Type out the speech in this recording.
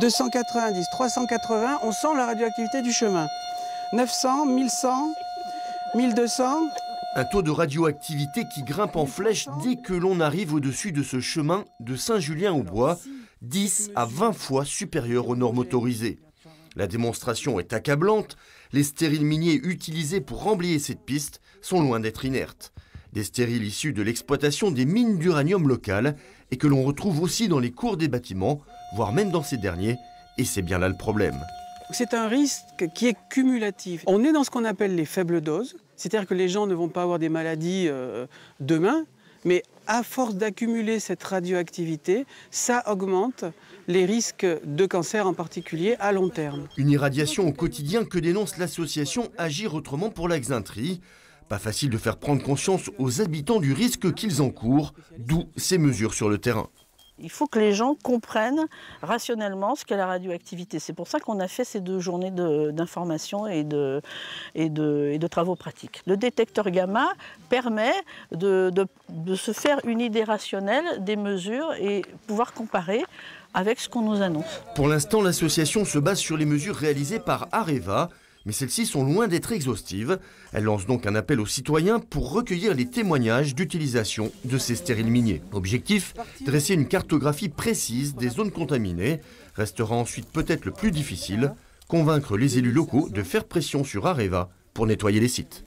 290, 380, on sent la radioactivité du chemin. 900, 1100, 1200. Un taux de radioactivité qui grimpe en flèche dès que l'on arrive au-dessus de ce chemin de Saint-Julien-au-Bois, 10 à 20 fois supérieur aux normes autorisées. La démonstration est accablante, les stériles miniers utilisés pour remblayer cette piste sont loin d'être inertes. Des stériles issus de l'exploitation des mines d'uranium locales et que l'on retrouve aussi dans les cours des bâtiments, voire même dans ces derniers, et c'est bien là le problème. C'est un risque qui est cumulatif. On est dans ce qu'on appelle les faibles doses, c'est-à-dire que les gens ne vont pas avoir des maladies demain, mais à force d'accumuler cette radioactivité, ça augmente les risques de cancer en particulier à long terme. Une irradiation au quotidien que dénonce l'association Agir autrement pour la Xainterie. Pas facile de faire prendre conscience aux habitants du risque qu'ils encourent, d'où ces mesures sur le terrain. Il faut que les gens comprennent rationnellement ce qu'est la radioactivité. C'est pour ça qu'on a fait ces 2 journées d'information et de travaux pratiques. Le détecteur gamma permet de se faire une idée rationnelle des mesures et pouvoir comparer avec ce qu'on nous annonce. Pour l'instant, l'association se base sur les mesures réalisées par Areva, mais celles-ci sont loin d'être exhaustives. Elle lance donc un appel aux citoyens pour recueillir les témoignages d'utilisation de ces stériles miniers. Objectif, dresser une cartographie précise des zones contaminées. Restera ensuite peut-être le plus difficile, convaincre les élus locaux de faire pression sur Areva pour nettoyer les sites.